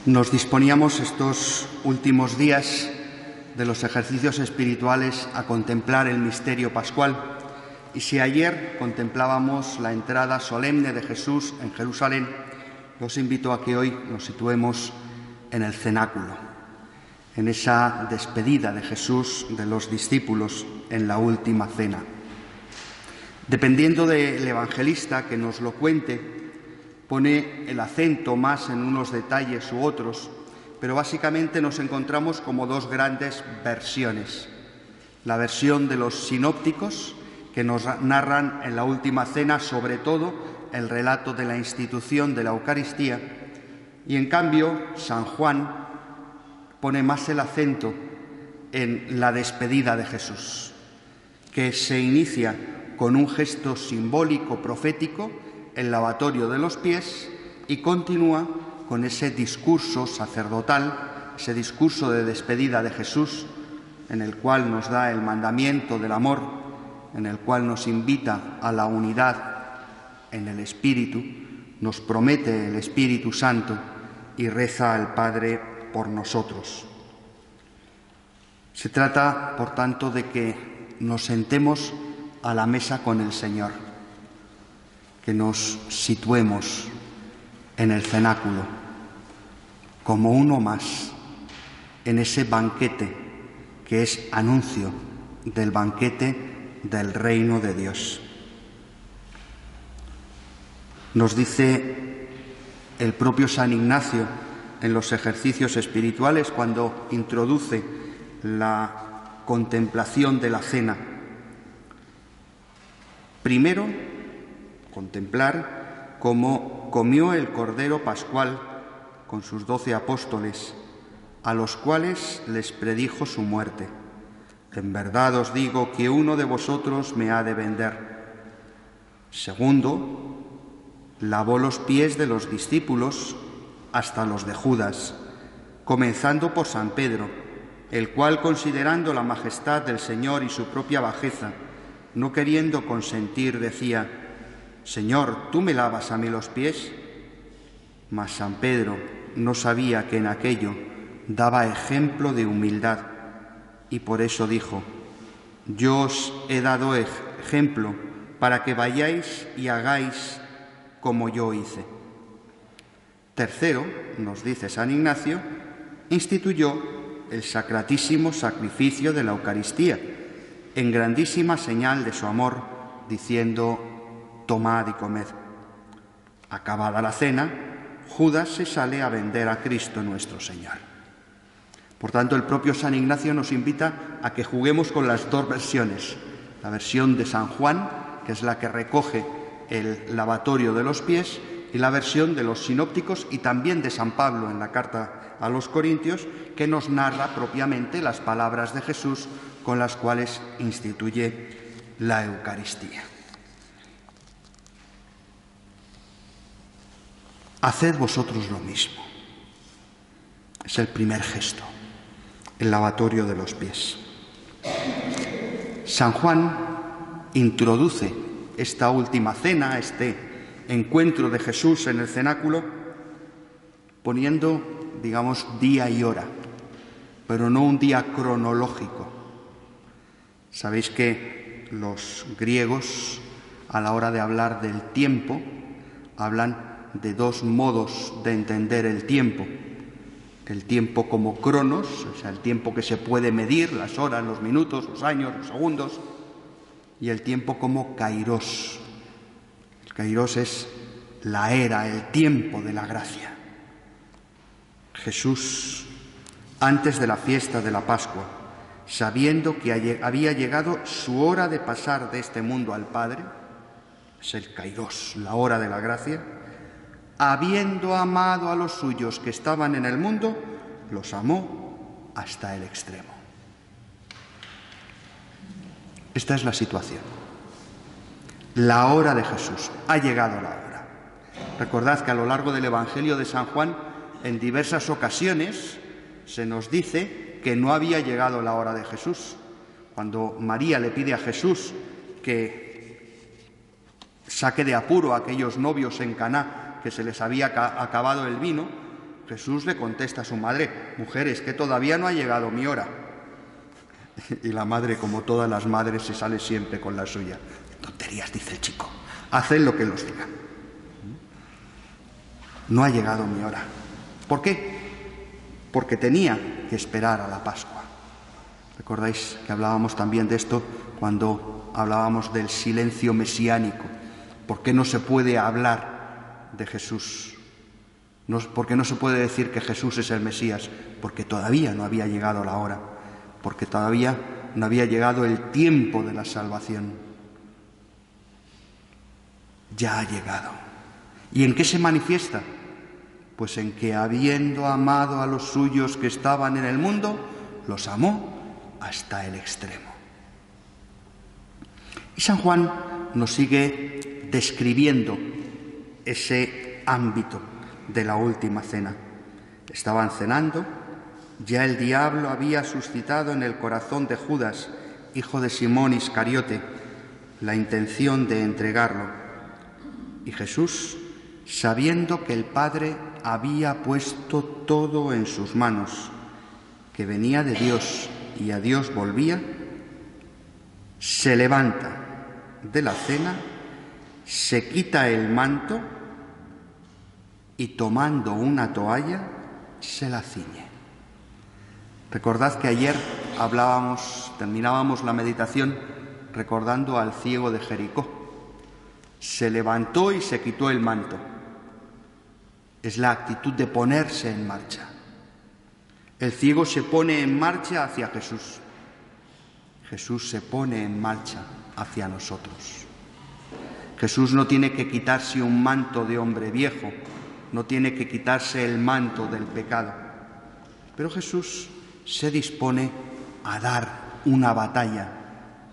Nos disponíamos estos últimos días de los ejercicios espirituales a contemplar el misterio pascual, y si ayer contemplábamos la entrada solemne de Jesús en Jerusalén, os invito a que hoy nos situemos en el cenáculo, en esa despedida de Jesús de los discípulos en la última cena. Dependiendo del evangelista que nos lo cuente, pone el acento más en unos detalles u otros, pero básicamente nos encontramos como dos grandes versiones. La versión de los sinópticos, que nos narran en la última cena sobre todo el relato de la institución de la Eucaristía, y en cambio San Juan pone más el acento en la despedida de Jesús, que se inicia con un gesto simbólico profético, el lavatorio de los pies, y continúa con ese discurso sacerdotal, ese discurso de despedida de Jesús, en el cual nos da el mandamiento del amor, en el cual nos invita a la unidad en el Espíritu, nos promete el Espíritu Santo y reza al Padre por nosotros. Se trata, por tanto, de que nos sentemos a la mesa con el Señor, que nos situemos en el cenáculo como uno más en ese banquete que es anuncio del banquete del reino de Dios. Nos dice el propio San Ignacio en los ejercicios espirituales, cuando introduce la contemplación de la cena: primero, contemplar cómo comió el Cordero Pascual con sus 12 apóstoles, a los cuales les predijo su muerte. En verdad os digo que uno de vosotros me ha de vender. Segundo, lavó los pies de los discípulos hasta los de Judas, comenzando por San Pedro, el cual, considerando la majestad del Señor y su propia bajeza, no queriendo consentir, decía: Señor, ¿tú me lavas a mí los pies? Mas San Pedro no sabía que en aquello daba ejemplo de humildad, y por eso dijo: Yo os he dado ejemplo para que vayáis y hagáis como yo hice. Tercero, nos dice San Ignacio, instituyó el sacratísimo sacrificio de la Eucaristía, en grandísima señal de su amor, diciendo: Tomad y comed. Acabada la cena, Judas se sale a vender a Cristo nuestro Señor. Por tanto, el propio San Ignacio nos invita a que juguemos con las dos versiones: la versión de San Juan, que es la que recoge el lavatorio de los pies, y la versión de los sinópticos y también de San Pablo en la carta a los Corintios, que nos narra propiamente las palabras de Jesús con las cuales instituye la Eucaristía. Haced vosotros lo mismo. Es el primer gesto, el lavatorio de los pies. San Juan introduce esta última cena, este encuentro de Jesús en el cenáculo, poniendo, digamos, día y hora, pero no un día cronológico. Sabéis que los griegos, a la hora de hablar del tiempo, hablan de dos modos de entender el tiempo: el tiempo como cronos, o sea, el tiempo que se puede medir, las horas, los minutos, los años, los segundos, y el tiempo como kairos. El kairos es la era, el tiempo de la gracia. Jesús, antes de la fiesta de la Pascua, sabiendo que había llegado su hora de pasar de este mundo al Padre, es el kairos, la hora de la gracia, habiendo amado a los suyos que estaban en el mundo, los amó hasta el extremo. Esta es la situación. La hora de Jesús. Ha llegado la hora. Recordad que a lo largo del Evangelio de San Juan, en diversas ocasiones, se nos dice que no había llegado la hora de Jesús. Cuando María le pide a Jesús que saque de apuro a aquellos novios en Caná, que se les había acabado el vino, Jesús le contesta a su madre: mujer, es que todavía no ha llegado mi hora. Y la madre, como todas las madres, se sale siempre con la suya. Tonterías, dice el chico. Haced lo que los diga. No ha llegado mi hora. ¿Por qué? Porque tenía que esperar a la Pascua. ¿Recordáis que hablábamos también de esto cuando hablábamos del silencio mesiánico? ¿Por qué no se puede hablar de Jesús? ¿Por qué no se puede decir que Jesús es el Mesías? Porque todavía no había llegado la hora, porque todavía no había llegado el tiempo de la salvación. Ya ha llegado. ¿Y en qué se manifiesta? Pues en que, habiendo amado a los suyos que estaban en el mundo, los amó hasta el extremo. Y San Juan nos sigue describiendo ese ámbito de la última cena. Estaban cenando, ya el diablo había suscitado en el corazón de Judas, hijo de Simón Iscariote, la intención de entregarlo. Y Jesús, sabiendo que el Padre había puesto todo en sus manos, que venía de Dios y a Dios volvía, se levanta de la cena, se quita el manto y, tomando una toalla, se la ciñe. Recordad que ayer terminábamos la meditación recordando al ciego de Jericó. Se levantó y se quitó el manto. Es la actitud de ponerse en marcha. El ciego se pone en marcha hacia Jesús. Jesús se pone en marcha hacia nosotros. Jesús no tiene que quitarse un manto de hombre viejo, no tiene que quitarse el manto del pecado. Pero Jesús se dispone a dar una batalla,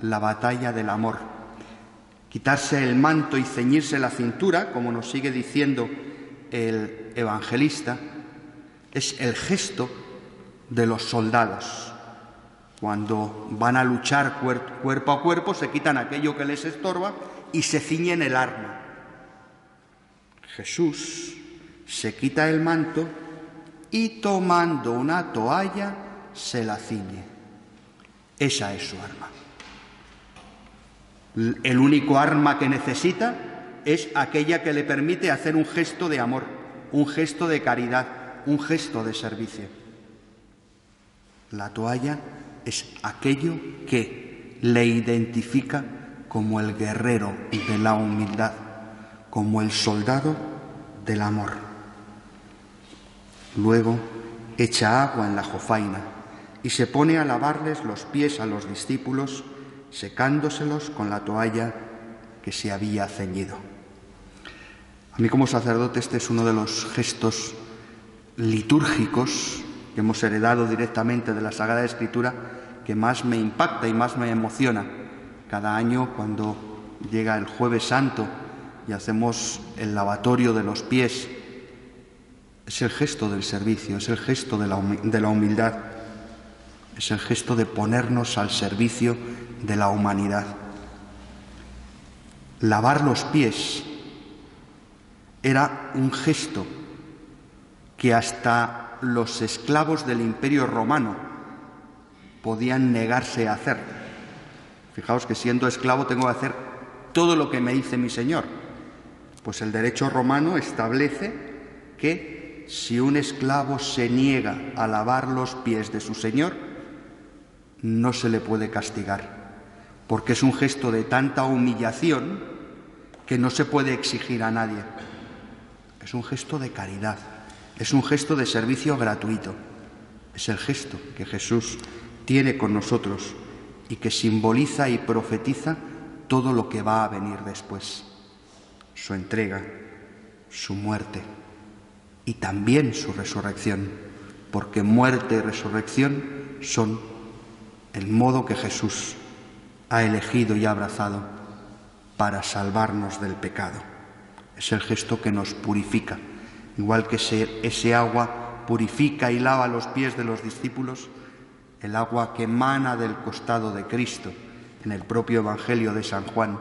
la batalla del amor. Quitarse el manto y ceñirse la cintura, como nos sigue diciendo el evangelista, es el gesto de los soldados. Cuando van a luchar cuerpo a cuerpo, se quitan aquello que les estorba y se ciñen el arma. Jesús se quita el manto y, tomando una toalla, se la ciñe. Esa es su arma. El único arma que necesita es aquella que le permite hacer un gesto de amor, un gesto de caridad, un gesto de servicio. La toalla es aquello que le identifica como el guerrero de la humildad, como el soldado del amor. Luego echa agua en la jofaina y se pone a lavarles los pies a los discípulos, secándoselos con la toalla que se había ceñido. A mí, como sacerdote, este es uno de los gestos litúrgicos que hemos heredado directamente de la Sagrada Escritura que más me impacta y más me emociona. Cada año, cuando llega el Jueves Santo y hacemos el lavatorio de los pies, es el gesto del servicio, es el gesto de la humildad, es el gesto de ponernos al servicio de la humanidad. Lavar los pies era un gesto que hasta los esclavos del Imperio Romano podían negarse a hacer. Fijaos que siendo esclavo tengo que hacer todo lo que me dice mi señor. Pues el derecho romano establece que si un esclavo se niega a lavar los pies de su señor, no se le puede castigar, porque es un gesto de tanta humillación que no se puede exigir a nadie. Es un gesto de caridad, es un gesto de servicio gratuito. Es el gesto que Jesús tiene con nosotros y que simboliza y profetiza todo lo que va a venir después. Su entrega, su muerte y también su resurrección, porque muerte y resurrección son el modo que Jesús ha elegido y abrazado para salvarnos del pecado. Es el gesto que nos purifica, igual que ese agua purifica y lava los pies de los discípulos. El agua que emana del costado de Cristo en el propio Evangelio de San Juan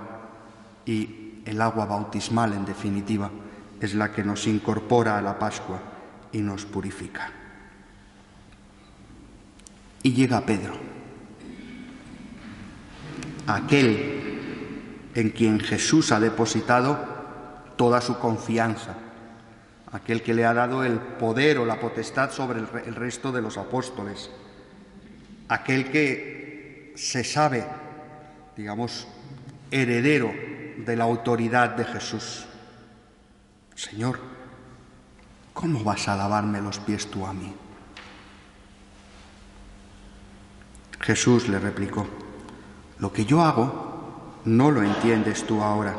y el agua bautismal, en definitiva, es la que nos incorpora a la Pascua y nos purifica. Y llega Pedro, aquel en quien Jesús ha depositado toda su confianza, aquel que le ha dado el poder o la potestad sobre el resto de los apóstoles, aquel que se sabe, digamos, heredero de la autoridad de Jesús. Señor, ¿cómo vas a lavarme los pies tú a mí? Jesús le replicó: lo que yo hago no lo entiendes tú ahora,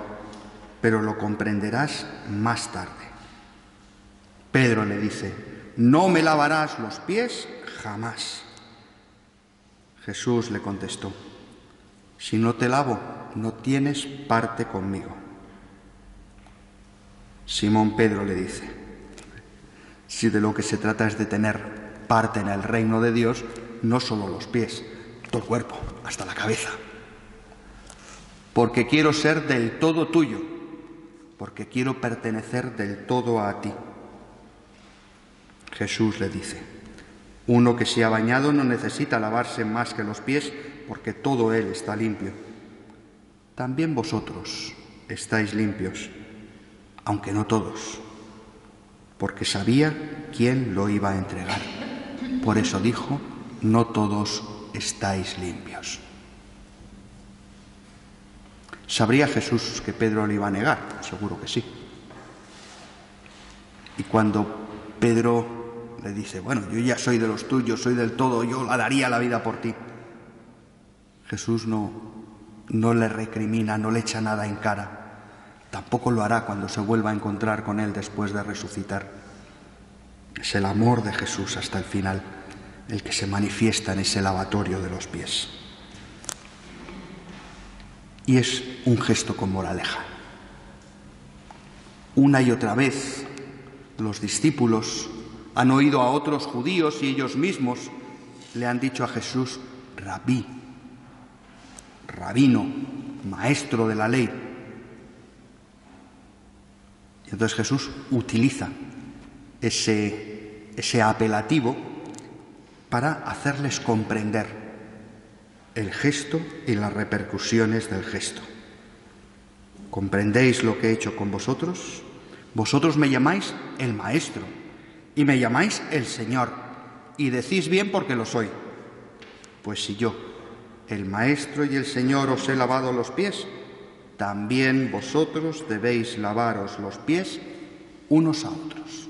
pero lo comprenderás más tarde. Pedro le dice: no me lavarás los pies jamás. Jesús le contestó: si no te lavo, no tienes parte conmigo. Simón Pedro le dice: si de lo que se trata es de tener parte en el reino de Dios, no solo los pies, todo el cuerpo, hasta la cabeza. Porque quiero ser del todo tuyo, porque quiero pertenecer del todo a ti. Jesús le dice: uno que se ha bañado no necesita lavarse más que los pies, porque todo él está limpio. También vosotros estáis limpios, aunque no todos, porque sabía quién lo iba a entregar. Por eso dijo: no todos estáis limpios. ¿Sabría Jesús que Pedro le iba a negar? Seguro que sí. Y cuando Pedro le dice: bueno, yo ya soy de los tuyos, soy del todo, yo la daría la vida por ti, Jesús no le recrimina, no le echa nada en cara. Tampoco lo hará cuando se vuelva a encontrar con él después de resucitar. Es el amor de Jesús hasta el final el que se manifiesta en ese lavatorio de los pies. Y es un gesto con moraleja. Una y otra vez los discípulos han oído a otros judíos y ellos mismos le han dicho a Jesús: rabí, rabino, maestro de la ley. Y entonces Jesús utiliza ese apelativo para hacerles comprender el gesto y las repercusiones del gesto. ¿Comprendéis lo que he hecho con vosotros? Vosotros me llamáis el Maestro y me llamáis el Señor, y decís bien porque lo soy. Pues si yo, el Maestro y el Señor, os he lavado los pies, también vosotros debéis lavaros los pies unos a otros.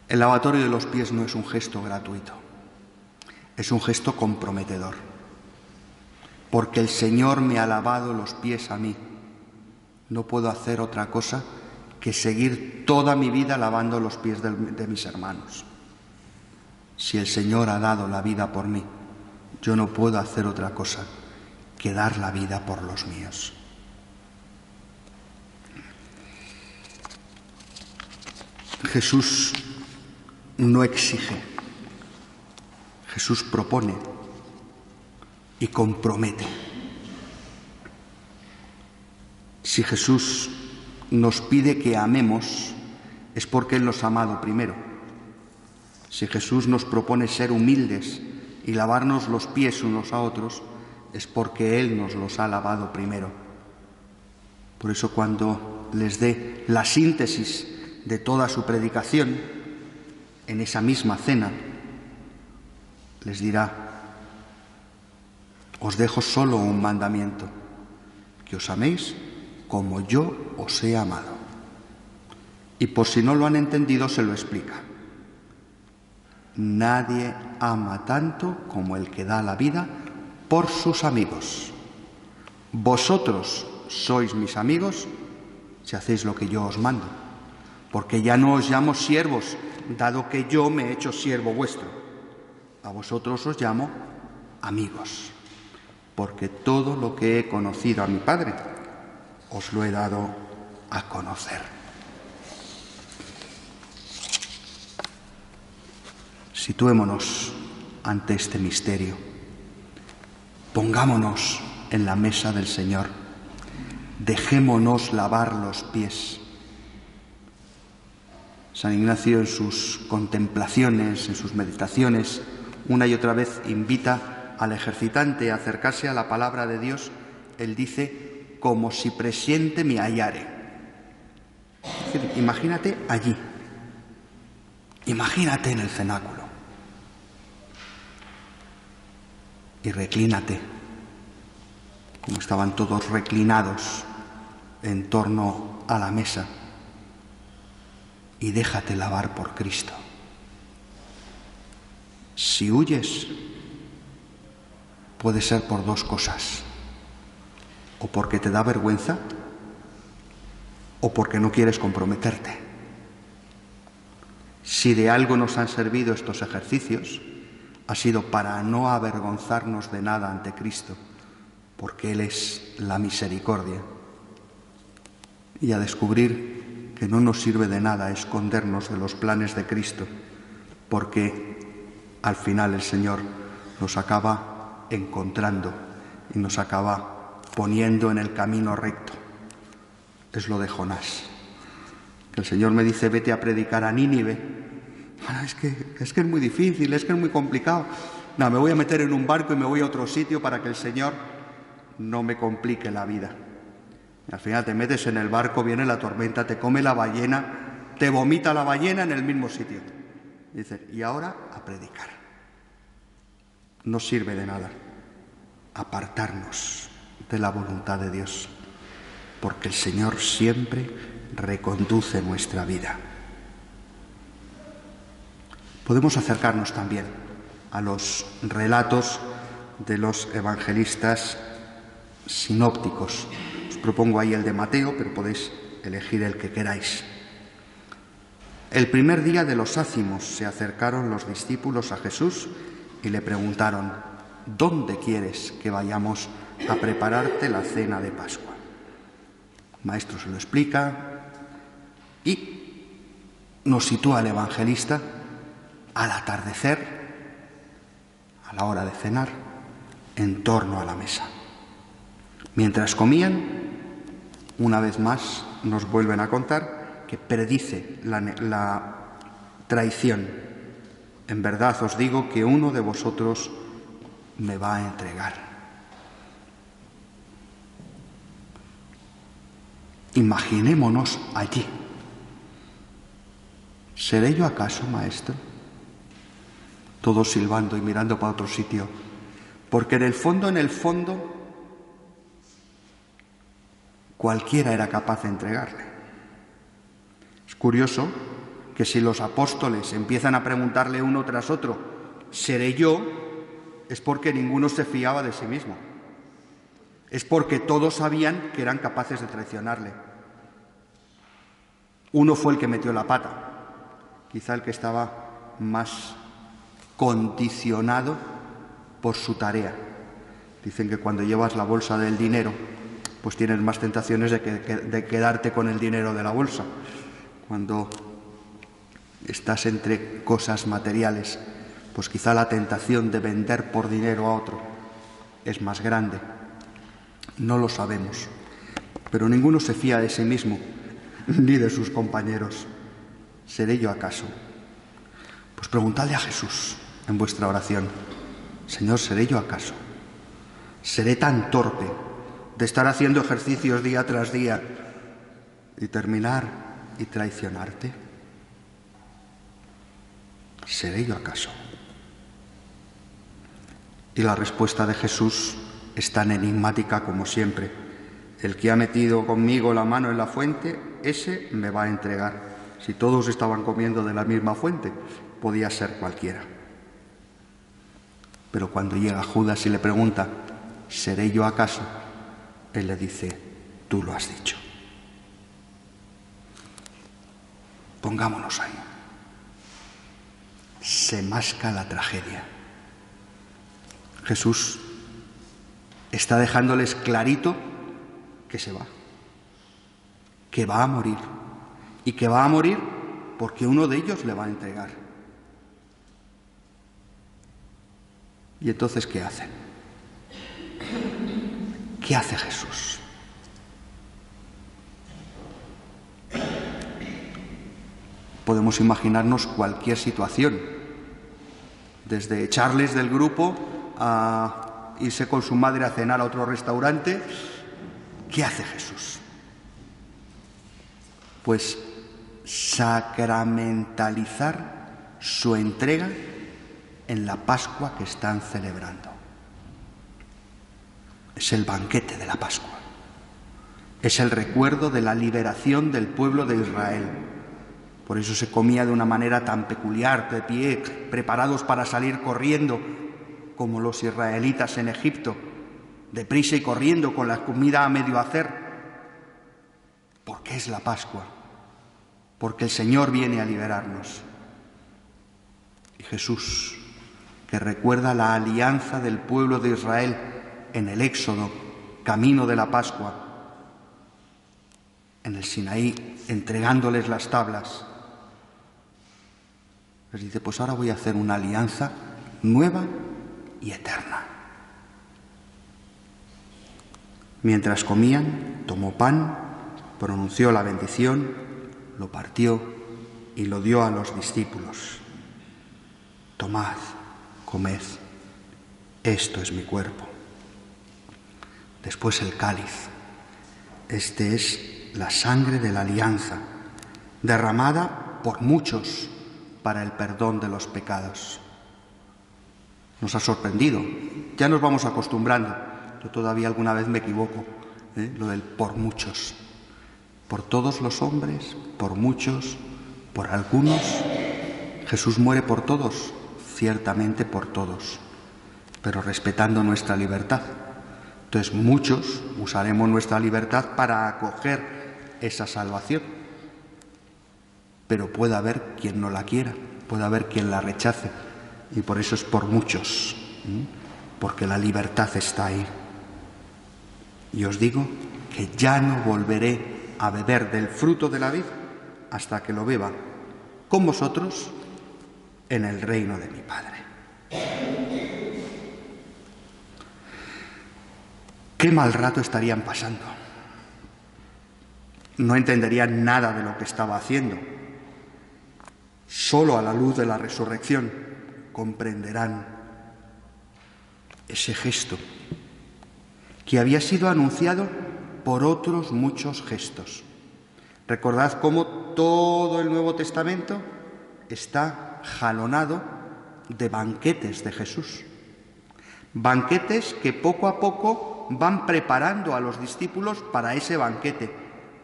El lavatorio de los pies no es un gesto gratuito, es un gesto comprometedor, porque el Señor me ha lavado los pies a mí. No puedo hacer otra cosa que seguir toda mi vida lavando los pies de mis hermanos. Si el Señor ha dado la vida por mí, yo no puedo hacer otra cosa que dar la vida por los míos. Jesús no exige, Jesús propone y compromete. Si Jesús nos pide que amemos, es porque Él nos ha amado primero. Si Jesús nos propone ser humildes y lavarnos los pies unos a otros, es porque Él nos los ha lavado primero. Por eso cuando les dé la síntesis de toda su predicación, en esa misma cena, les dirá: os dejo solo un mandamiento, que os améis como yo os he amado. Y por si no lo han entendido, se lo explica. Nadie ama tanto como el que da la vida por sus amigos. Vosotros sois mis amigos si hacéis lo que yo os mando, porque ya no os llamo siervos, dado que yo me he hecho siervo vuestro. A vosotros os llamo amigos, porque todo lo que he conocido a mi Padre os lo he dado a conocer. Situémonos ante este misterio. Pongámonos en la mesa del Señor. Dejémonos lavar los pies. San Ignacio, en sus contemplaciones, en sus meditaciones, una y otra vez invita al ejercitante a acercarse a la palabra de Dios. Él dice, como si presente me hallare. Es decir, imagínate allí, imagínate en el cenáculo y reclínate, como estaban todos reclinados en torno a la mesa, y déjate lavar por Cristo. Si huyes, puede ser por dos cosas: o porque te da vergüenza, o porque no quieres comprometerte. Si de algo nos han servido estos ejercicios, ha sido para no avergonzarnos de nada ante Cristo, porque Él es la misericordia, y a descubrir que no nos sirve de nada escondernos de los planes de Cristo, porque al final el Señor nos acaba encontrando y nos acaba poniendo en el camino recto. Es lo de Jonás, que el Señor me dice, vete a predicar a Nínive. Bueno, es que es muy difícil, es que es muy complicado. No, me voy a meter en un barco y me voy a otro sitio para que el Señor no me complique la vida. Y al final te metes en el barco, viene la tormenta, te come la ballena, te vomita la ballena en el mismo sitio. Y dice, y ahora a predicar. No sirve de nada apartarnos de la voluntad de Dios, porque el Señor siempre reconduce nuestra vida. Podemos acercarnos también a los relatos de los evangelistas sinópticos. Os propongo ahí el de Mateo, pero podéis elegir el que queráis. El primer día de los ácimos se acercaron los discípulos a Jesús y le preguntaron, ¿dónde quieres que vayamos a prepararte la cena de Pascua? El maestro se lo explica y nos sitúa el evangelista al atardecer, a la hora de cenar, en torno a la mesa. Mientras comían, una vez más nos vuelven a contar que predice la traición. En verdad os digo que uno de vosotros me va a entregar. Imaginémonos allí. ¿Seré yo acaso, maestro? Todos silbando y mirando para otro sitio, porque en el fondo, cualquiera era capaz de entregarle. Es curioso que si los apóstoles empiezan a preguntarle uno tras otro, ¿seré yo?, es porque ninguno se fiaba de sí mismo. Es porque todos sabían que eran capaces de traicionarle. Uno fue el que metió la pata, quizá el que estaba más condicionado por su tarea. Dicen que cuando llevas la bolsa del dinero, pues tienes más tentaciones de quedarte con el dinero de la bolsa. Cuando estás entre cosas materiales, pues quizá la tentación de vender por dinero a otro es más grande. No lo sabemos, pero ninguno se fía de sí mismo ni de sus compañeros. ¿Seré yo acaso? Pues preguntadle a Jesús en vuestra oración, Señor, ¿seré yo acaso? ¿Seré tan torpe de estar haciendo ejercicios día tras día y terminar y traicionarte? ¿Seré yo acaso? Y la respuesta de Jesús es tan enigmática como siempre. El que ha metido conmigo la mano en la fuente, ese me va a entregar. Si todos estaban comiendo de la misma fuente, podía ser cualquiera. Pero cuando llega Judas y le pregunta, ¿seré yo acaso?, él le dice, tú lo has dicho. Pongámonos ahí. Se masca la tragedia. Jesús está dejándoles clarito que se va, que va a morir, y que va a morir porque uno de ellos le va a entregar. ¿Y entonces qué hacen? ¿Qué hace Jesús? podemos imaginarnos cualquier situación, desde echarles del grupo a irse con su madre a cenar a otro restaurante. ¿Qué hace Jesús? Pues sacramentalizar su entrega en la Pascua que están celebrando. Es el banquete de la Pascua. Es el recuerdo de la liberación del pueblo de Israel. Por eso se comía de una manera tan peculiar, de pie, preparados para salir corriendo, como los israelitas en Egipto, deprisa y corriendo con la comida a medio hacer. ¿Por qué es la Pascua? Porque el Señor viene a liberarnos. Y Jesús, que recuerda la alianza del pueblo de Israel en el Éxodo, camino de la Pascua, en el Sinaí, entregándoles las tablas, les dice, pues ahora voy a hacer una alianza nueva y eterna. Mientras comían, tomó pan, pronunció la bendición, lo partió y lo dio a los discípulos. Tomad, comed, esto es mi cuerpo. Después el cáliz. Este es la sangre de la alianza, derramada por muchos para el perdón de los pecados. Nos ha sorprendido, ya nos vamos acostumbrando. Yo todavía alguna vez me equivoco, lo del por muchos. Por todos los hombres, por muchos, por algunos. Jesús muere por todos, ciertamente por todos, pero respetando nuestra libertad. Entonces muchos usaremos nuestra libertad para acoger esa salvación. Pero puede haber quien no la quiera, puede haber quien la rechace. Y por eso es por muchos, porque la libertad está ahí. Y os digo que ya no volveré a beber del fruto de la vid hasta que lo beba con vosotros en el reino de mi Padre. Qué mal rato estarían pasando. No entenderían nada de lo que estaba haciendo. Solo a la luz de la resurrección comprenderán ese gesto que había sido anunciado por otros muchos gestos. Recordad cómo todo el Nuevo Testamento está jalonado de banquetes de Jesús. Banquetes que poco a poco van preparando a los discípulos para ese banquete,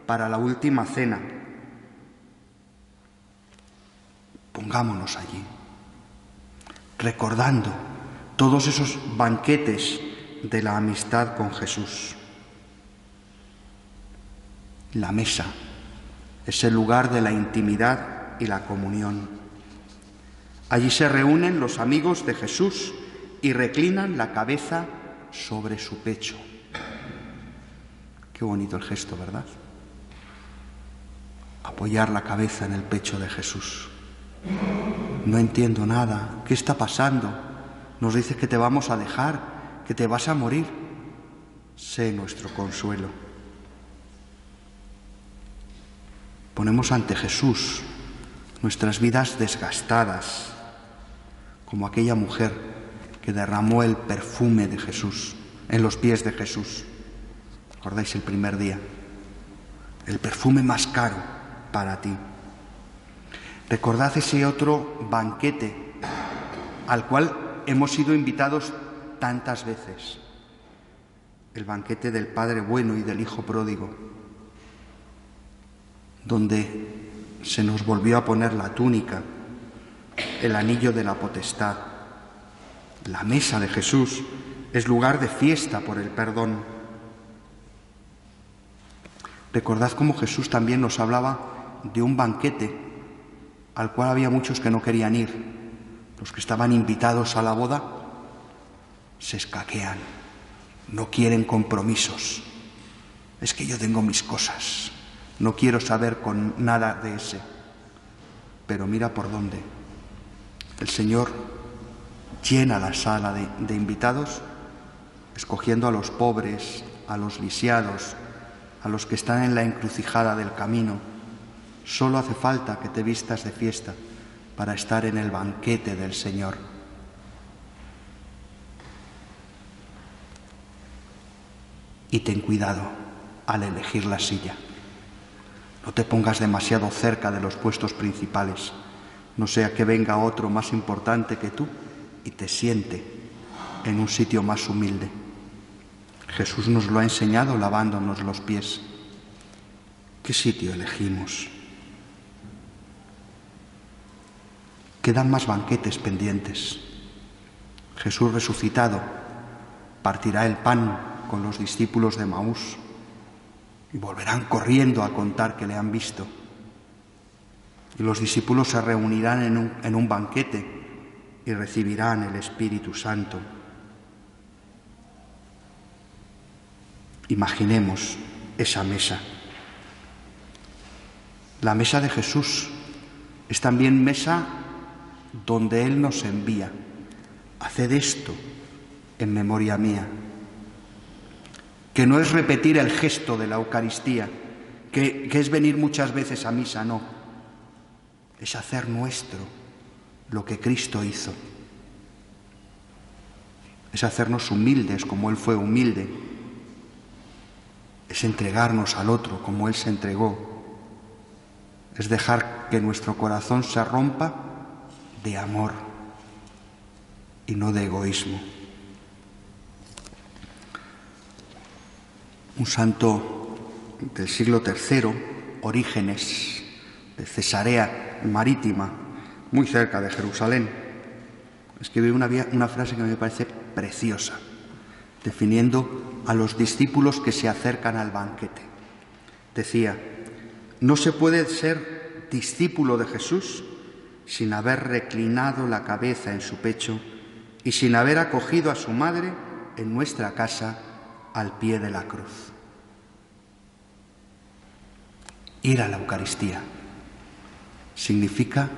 para la última cena. Pongámonos allí, recordando todos esos banquetes de la amistad con Jesús. La mesa es el lugar de la intimidad y la comunión. Allí se reúnen los amigos de Jesús y reclinan la cabeza sobre su pecho. Qué bonito el gesto, ¿verdad? Apoyar la cabeza en el pecho de Jesús. No entiendo nada. ¿Qué está pasando? Nos dice que te vamos a dejar, que te vas a morir. Sé nuestro consuelo. Ponemos ante Jesús nuestras vidas desgastadas, como aquella mujer que derramó el perfume de Jesús en los pies de Jesús. ¿Recordáis el primer día? El perfume más caro para ti. Recordad ese otro banquete al cual hemos sido invitados tantas veces. El banquete del Padre bueno y del Hijo pródigo, donde se nos volvió a poner la túnica, el anillo de la potestad. La mesa de Jesús es lugar de fiesta por el perdón. Recordad cómo Jesús también nos hablaba de un banquete al cual había muchos que no querían ir. Los que estaban invitados a la boda se escaquean, no quieren compromisos. Es que yo tengo mis cosas, no quiero saber con nada de ese. Pero mira por dónde. El Señor llena la sala de invitados, escogiendo a los pobres, a los lisiados, a los que están en la encrucijada del camino. Solo hace falta que te vistas de fiesta para estar en el banquete del Señor. Y ten cuidado al elegir la silla. No te pongas demasiado cerca de los puestos principales, no sea que venga otro más importante que tú y te siente en un sitio más humilde. Jesús nos lo ha enseñado lavándonos los pies. ¿Qué sitio elegimos? Quedan más banquetes pendientes. Jesús resucitado partirá el pan con los discípulos de Maús y volverán corriendo a contar que le han visto. Y los discípulos se reunirán en un banquete y recibirán el Espíritu Santo. Imaginemos esa mesa. La mesa de Jesús es también mesa donde Él nos envía. Haced esto en memoria mía. Que no es repetir el gesto de la Eucaristía, que es venir muchas veces a misa, no. Es hacer nuestro lo que Cristo hizo. Es hacernos humildes como Él fue humilde. Es entregarnos al otro como Él se entregó. Es dejar que nuestro corazón se rompa de amor y no de egoísmo. Un santo del siglo III, Orígenes, de Cesarea Marítima, muy cerca de Jerusalén, escribió una frase que me parece preciosa, definiendo a los discípulos que se acercan al banquete. Decía: no se puede ser discípulo de Jesús sin haber reclinado la cabeza en su pecho y sin haber acogido a su madre en nuestra casa al pie de la cruz. Ir a la Eucaristía significa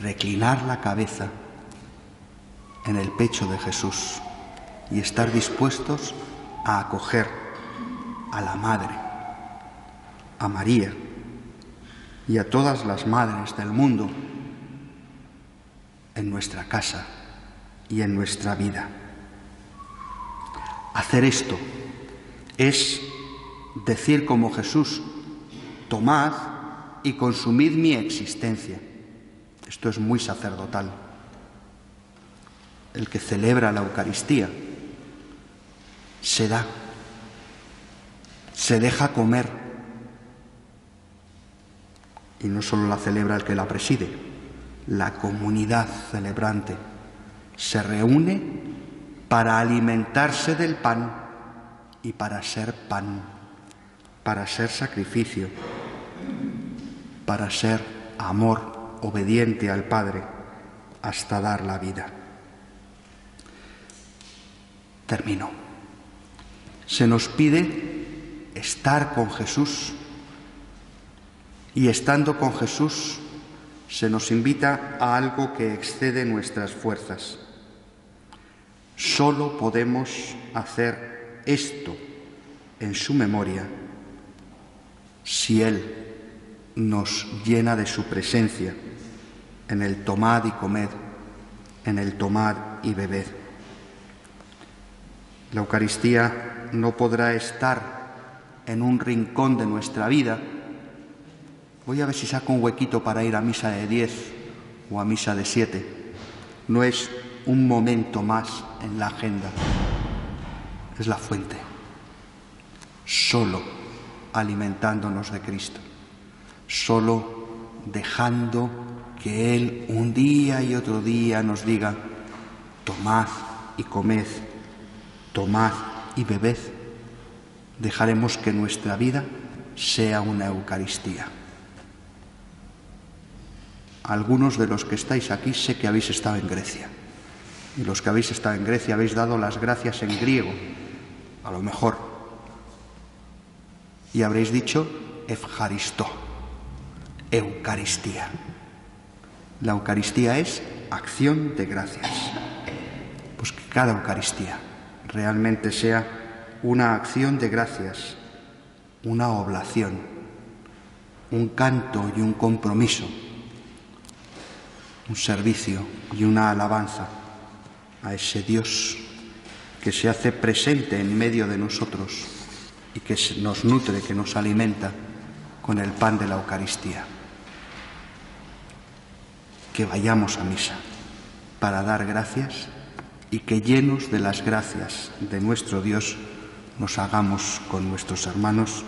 reclinar la cabeza en el pecho de Jesús y estar dispuestos a acoger a la Madre, a María y a todas las madres del mundo en nuestra casa y en nuestra vida. Hacer esto es decir como Jesús: tomad y consumid mi existencia. Esto es muy sacerdotal. El que celebra la Eucaristía se da, se deja comer, y no solo la celebra el que la preside, la comunidad celebrante se reúne para alimentarse del pan y para ser pan, para ser sacrificio, para ser amor obediente al Padre hasta dar la vida. Termino. Se nos pide estar con Jesús y estando con Jesús se nos invita a algo que excede nuestras fuerzas. Solo podemos hacer esto en su memoria si Él nos llena de su presencia en el tomad y comed, en el tomad y bebed. La Eucaristía no podrá estar en un rincón de nuestra vida. Voy a ver si saco un huequito para ir a misa de 10 o a misa de 7. No es un momento más en la agenda, es la fuente. Solo alimentándonos de Cristo, solo dejando que Él un día y otro día nos diga: tomad y comed, tomad y bebed, dejaremos que nuestra vida sea una Eucaristía. Algunos de los que estáis aquí sé que habéis estado en Grecia, y los que habéis estado en Grecia habéis dado las gracias en griego, a lo mejor, y habréis dicho Efjaristó, Eucaristía. La Eucaristía es acción de gracias. Pues que cada Eucaristía realmente sea una acción de gracias, una oblación, un canto y un compromiso, un servicio y una alabanza a ese Dios que se hace presente en medio de nosotros y que nos nutre, que nos alimenta con el pan de la Eucaristía. Que vayamos a misa para dar gracias y que, llenos de las gracias de nuestro Dios, nos hagamos con nuestros hermanos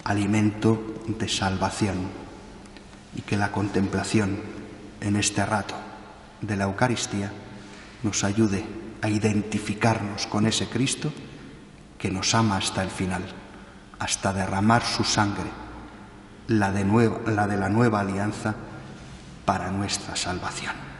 alimento de salvación, y que la contemplación en este rato de la Eucaristía nos ayude a identificarnos con ese Cristo que nos ama hasta el final, hasta derramar su sangre, la de la nueva alianza, para nuestra salvación.